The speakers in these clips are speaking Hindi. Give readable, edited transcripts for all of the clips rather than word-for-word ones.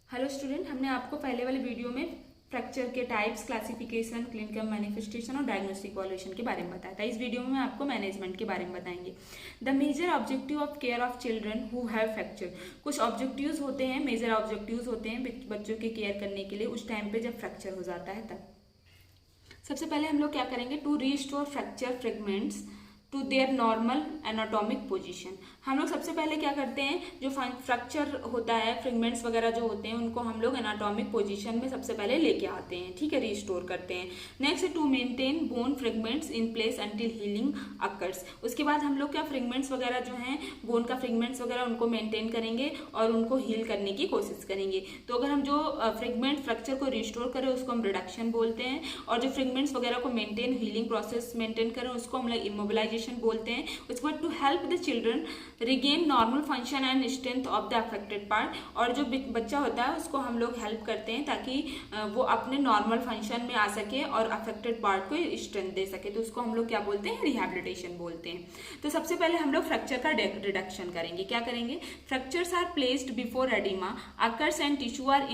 हेलो स्टूडेंट, हमने आपको पहले वाले वीडियो में फ्रैक्चर के टाइप्स, क्लासिफिकेशन, क्लिनिकल मैनिफेस्टेशन और डायग्नोस्टिक इवैल्यूएशन के बारे में बताया था। इस वीडियो में आपको मैनेजमेंट के बारे में बताएंगे। The major objective of care of children who have fracture. कुछ ऑब्जेक्टिव्स होते हैं, मेजर ऑब्जेक्टिव्स होते हैं बच्चों की केयर करने के लिए उस टाइम पे जब फ्रैक्चर हो जाता है तब। सबसे पहले हम लोग क्या करेंगे, to restore fracture fragments to their normal anatomic position. हम लोग सबसे पहले क्या करते हैं, जो फ्रैक्चर होता है, फ्रेगमेंट्स वगैरह जो होते हैं उनको हम लोग एनाटॉमिक पोजीशन में सबसे पहले लेके आते हैं, ठीक है, रिस्टोर करते हैं। Next, to maintain bone fragments in place until healing occurs. उसके बाद हम लोग क्या फ्रेगमेंट्स वगैरह जो हैं, बोन का फ्रेगमेंट्स वगैरह उनको मेंटेन करेंगे और उनको हील करने की कोशिश करेंगे। तो अगर हम जो फ्रेगमेंट फ्रैक्चर को रिस्टोर करें उसको हम रिडक्शन बोलते हैं, और जो फ्रेगमेंट्स वगैरह को मेंटेन, हीलिंग प्रोसेस मेंटेन करें उसको हम लोग इमोबिलाइजेशन बोलते हैं। उसके बाद to help the children regain normal function and strength of the affected part. और जो बच्चा होता है उसको हम लोग हेल्प करते हैं ताकि वो अपने नॉर्मल फंक्शन में आ सके और अफेक्टेड पार्ट को स्ट्रेंथ दे सके। तो उसको हम लोग क्या बोलते हैं, रिहैबिलिटेशन बोलते हैं। तो सबसे पहले हम लोग फ्रैक्चर का रिडक्शन करेंगे। क्या करेंगे, fractures are placed before edema occurs and tissue are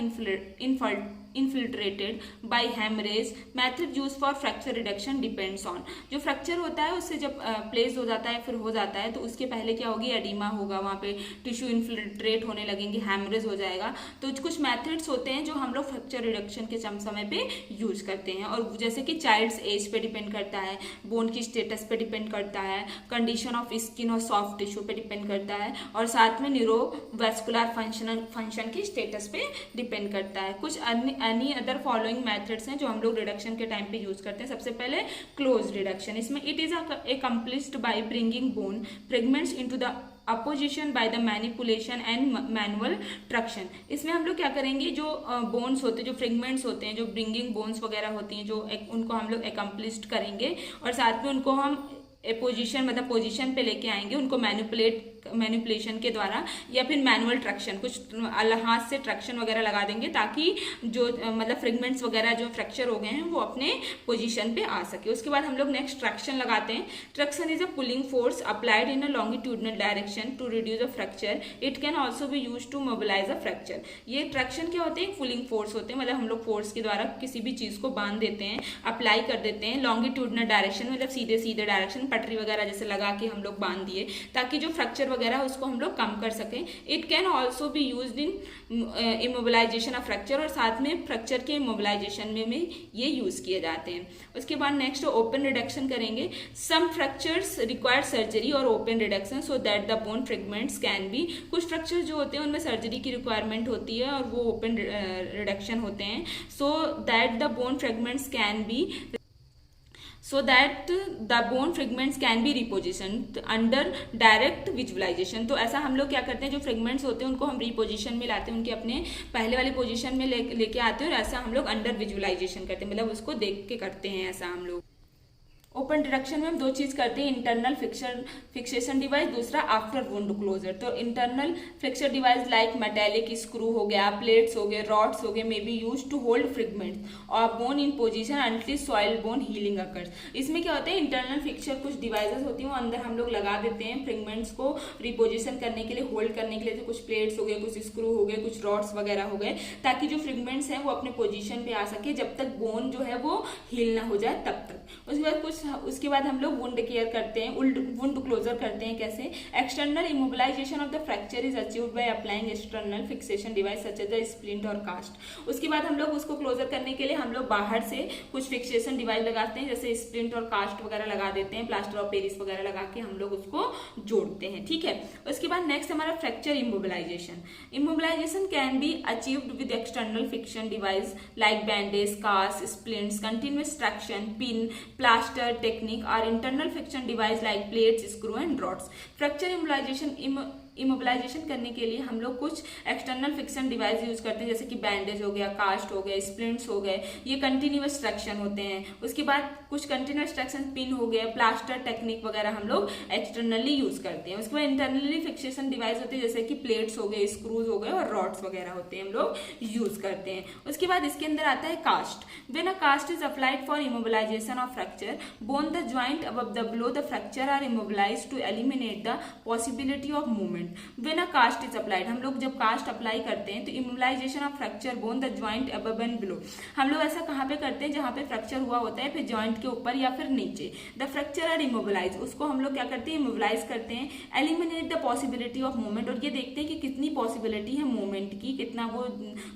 infiltrated by hemorrhage. Method used for fracture reduction depends on। जो फ्रैक्चर होता है उससे जब प्लेस हो जाता है, फिर हो जाता है, तो उसके पहले क्या होगी, एडिमा होगा, वहाँ पे टिश्यू इन्फिल्ट्रेट होने लगेंगे, हैमरेज हो जाएगा। तो कुछ मेथड्स होते हैं जो हम लोग फ्रैक्चर रिडक्शन के समय पे यूज करते हैं, और जैसे कि चाइल्ड्स एज पे डिपेंड करता है, बोन की स्टेटस पे डिपेंड करता है, कंडीशन ऑफ स्किन और सॉफ्ट टिश्यू पे डिपेंड करता है, और साथ में न्यूरोवैस्कुलर फंक्शन की स्टेटस पे डिपेंड करता है। कुछ एनी अदर फॉलोइंग मेथड्स हैं जो हम लोग रिडक्शन के टाइम पे यूज करते हैं। सबसे पहले क्लोज रिडक्शन। इसमें it is accomplished by bringing bone fragments into the opposition by the manipulation and manual traction. इसमें हम लोग क्या करेंगे, जो बोन्स होते हैं, जो फ्रेगमेंट्स होते हैं, जो ब्रिंगिंग बोन्स वगैरह होती हैं, जो उनको हम लोग अकम्प्लिश्ड करेंगे और साथ में उनको हम पोजीशन, मतलब पोजीशन पे लेके आएंगे, उनको मैनिपुलेशन के द्वारा या फिर मैनुअल ट्रक्शन, कुछ हाथ से ट्रक्शन वगैरह लगा देंगे ताकि जो मतलब फ्रेगमेंट्स वगैरह जो फ्रैक्चर हो गए हैं वो अपने पोजीशन पे आ सके। उसके बाद हम लोग नेक्स्ट ट्रक्शन लगाते हैं। Traction is a pulling force applied in a longitudinal direction to reduce a fracture. It can also be use to mobilize a fracture. ये ट्रक्शन क्या होते हैं, पुलिंग फोर्स होते हैं, मतलब हम लोग फोर्स के द्वारा किसी भी चीज को बांध देते हैं, अप्लाई कर देते हैं लॉन्गिट्यूडनल डायरेक्शन, मतलब सीधे सीधे डायरेक्शन, पटरी वगैरह जैसे लगा के हम लोग बांध दिए ताकि जो फ्रैक्चर वगैरह उसको हम लोग कम कर सकें। It can also be used in immobilization of fracture, और साथ में फ्रैक्चर के इमोबिलाइजेशन में ये यूज किए जाते हैं। उसके बाद नेक्स्ट ओपन रिडक्शन करेंगे। सम फ्रैक्चर्स रिक्वायर सर्जरी और open reduction so that the bone fragments can be. कुछ फ्रैक्चर जो होते हैं उनमें सर्जरी की रिक्वायरमेंट होती है और वो ओपन रिडक्शन होते हैं, so that the bone fragments can be so that the bone fragments can be repositioned under direct visualization। तो ऐसा हम लोग क्या करते हैं, जो फ्रेगमेंट्स होते हैं उनको हम रिपोजिशन में लाते हैं, उनके अपने पहले वाली पोजीशन में लेके आते हैं, और ऐसा हम लोग अंडर विजुअलाइजेशन करते हैं, मतलब उसको देख के करते हैं ऐसा हम लोग। ओपन डिडक्शन में हम दो चीज करते हैं, इंटरनल फिक्सेशन डिवाइस, दूसरा आफ्टर वुंड क्लोजर। तो internal fixer device like metallic screw हो गया, प्लेट्स हो गए, रॉड्स हो गए, may be use to hold fragments और bone in position until soil bone healing occurs. इसमें क्या होता है, इंटरनल फिक्सर कुछ डिवाइसेस होती हैं वो अंदर हम लोग लगा देते हैं फ्रेगमेंट्स को रिपोजिशन करने के लिए, होल्ड करने के लिए। तो कुछ प्लेट्स हो गए, कुछ स्क्रू हो गए, कुछ रॉड्स वगैरह हो गए, ताकि जो फ्रेगमेंट्स हैं वो अपने पोजीशन पे आ सके जब तक बोन जो है वो हील ना हो जाए तब तक। उसके बाद हम लोग वुंड केयर करते हैं, वुंड क्लोजर करते हैं। कैसे, external immobilization of the fracture is achieved by applying external fixation device such as the splint और कास्ट। उसके बाद हम लोग उसको क्लोजर करने के लिए हम लोग बाहर से कुछ फिक्सेशन डिवाइस लगाते हैं, जैसे स्प्लिंट और कास्ट वगैरह लगा देते हैं, प्लास्टर ऑफ पेरिस वगैरह लगा के हम लोग उसको जोड़ते हैं, ठीक है। उसके बाद नेक्स्ट हमारा fracture immobilization. Immobilization can be achieved with external fiction device like bandage, cast, splints, continuous traction, pin, plaster technique और internal fiction device like plates, screw and rods. Fracture immobilization करने के लिए हम लोग कुछ एक्सटर्नल फिक्शन डिवाइस यूज करते हैं, जैसे कि बैंडेज हो गया, कास्ट हो गया, स्प्लिंट्स हो गए, ये कंटिन्यूअस ट्रैक्शन होते हैं। उसके बाद कुछ कंटिन्यूअस ट्रैक्शन, पिन हो गया, प्लास्टर टेक्निक वगैरह हम लोग एक्सटर्नली यूज करते हैं। उसके बाद इंटरनली फिक्सेशन डिवाइस होते हैं, जैसे कि प्लेट्स हो गए, स्क्रूज हो गए और रॉड्स वगैरह होते हैं, हम लोग यूज करते हैं। उसके बाद इसके अंदर आता है cast. When a cast is applied for immobilization of fracture, bone the joint above the below the fracture are immobilized to eliminate the possibility of movement। Movement when a cast is applied. हम लोग जब कास्ट अप्लाई करते हैं तो immobilization of fracture bone the joint above and below. हम लोग ऐसा कहाँ पे करते हैं जहाँ पे फ्रैक्चर हुआ होता है, फिर जॉइंट के ऊपर या फिर नीचे। द फ्रैक्चर आर इमोबिलाइज, उसको हम लोग क्या करते हैं, इमोबिलाइज करते हैं। Eliminate the possibility of movement, और ये देखते हैं कि कितनी पॉसिबिलिटी है मूवमेंट की, कितना वो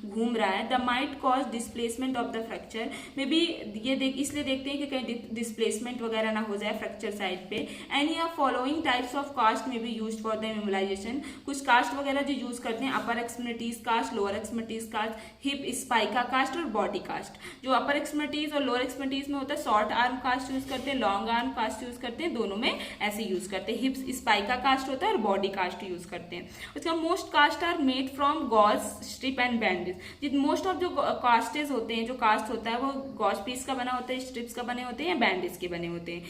घूम रहा है। The might cause displacement of the fracture, may be ये इसलिए देखते हैं कि कहीं डिस्प्लेसमेंट वगैरह ना हो जाए फ्रैक्चर साइड पे। Any of following types of cast may be used for the immobilization. कुछ कास्ट वगैरह जो यूज करते हैं, upper extremities cast, lower extremities cast, hip spica cast और बॉडी कास्ट। जो अपर एक्सट्रीमिटीज और लोअर एक्सट्रीमिटीज में होता है शॉर्ट आर्म कास्ट यूज करते हैं, लॉन्ग आर्म कास्ट यूज करते हैं, दोनों में ऐसे यूज करते हैं। हिप स्पाइका कास्ट होता है और बॉडी कास्ट यूज करते हैं। उसका most cast are made from gauze strip and bandage. Most of जो कास्टेज होते हैं, जो कास्ट होता है वो गॉज पीस का बना होता है, स्ट्रिप्स का बने होते हैं या बैंडेज के बने होते हैं।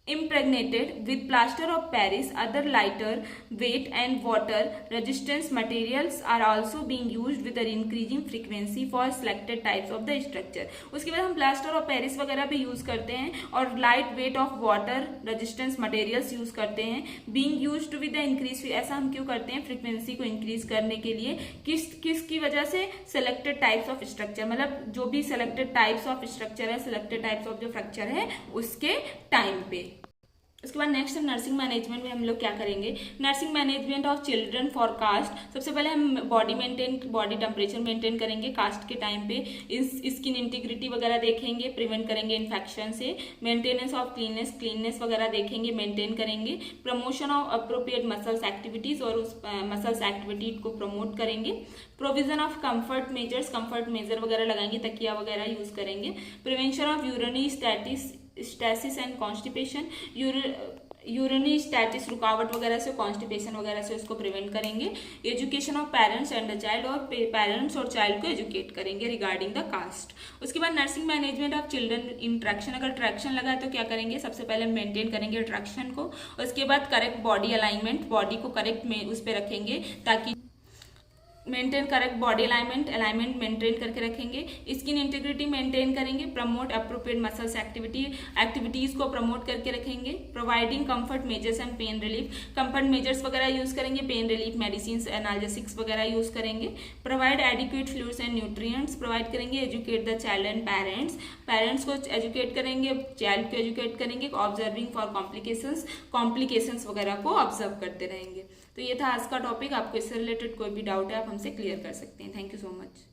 impregnated with plaster of Paris, other lighter weight and water resistance materials are also being used with an increasing frequency for selected types of the structure। उसके बाद हम प्लास्टर ऑफ पेरिस वगैरह भी यूज करते हैं और light weight of water resistance materials use करते हैं। Being used with the increase, ऐसा हम क्यों करते हैं, फ्रीक्वेंसी को इंक्रीज करने के लिए। किसकी वजह से, सेलेक्टेड टाइप्स ऑफ स्ट्रक्चर, मतलब जो भी सेलेक्टेड टाइप्स ऑफ स्ट्रक्चर है, सेलेक्टेड टाइप्स ऑफ जो फ्रैक्चर है उसके टाइम पे। उसके बाद नेक्स्ट नर्सिंग मैनेजमेंट में हम लोग क्या करेंगे, nursing management of children for cast. सबसे पहले हम बॉडी टेम्परेचर मेंटेन करेंगे कास्ट के टाइम पे। स्किन इंटीग्रिटी वगैरह देखेंगे, प्रिवेंट करेंगे इन्फेक्शन से। मेंटेनेंस ऑफ क्लीननेस वगैरह देखेंगे, मेंटेन करेंगे। Promotion of appropriate muscles activities, और उस मसल्स एक्टिविटी को प्रमोट करेंगे। प्रोविजन ऑफ कंफर्ट मेजर वगैरह लगाएंगे, तकिया वगैरह यूज करेंगे। Prevention of urinary stasis and constipation, urinary stasis रुकावट वगैरह से, कॉन्स्टिपेशन वगैरह से उसको प्रिवेंट करेंगे। Education of parents and the child, और पेरेंट्स और चाइल्ड को एजुकेट करेंगे रिगार्डिंग द कास्ट। उसके बाद nursing management of children in traction, अगर ट्रैक्शन लगा है तो क्या करेंगे, सबसे पहले मेंटेन करेंगे ट्रैक्शन को। उसके बाद करेक्ट बॉडी अलाइनमेंट, बॉडी को करेक्ट में उस पर रखेंगे ताकि maintain correct body alignment maintain करके रखेंगे। स्किन इंटीग्रिटी मेंटेन करेंगे। प्रमोट अप्रोप्रिएट मसल्स एक्टिविटीज को प्रमोट करके रखेंगे। Providing comfort measures and pain relief, comfort measures वगैरह यूज करेंगे, पेन रिलीफ मेडिसिन एनाल्जेसिक्स वगैरह यूज करेंगे। Provide adequate fluids and nutrients provide करेंगे। Educate the child and parents को एजुकेट करेंगे, चाइल्ड को एजुकेट करेंगे। ऑब्जर्विंग फॉर कॉम्प्लिकेशंस वगैरह को ऑब्जर्व करते रहेंगे। तो ये था आज का टॉपिक। आपको इससे रिलेटेड कोई भी डाउट है आप हमसे क्लियर कर सकते हैं। Thank you so much.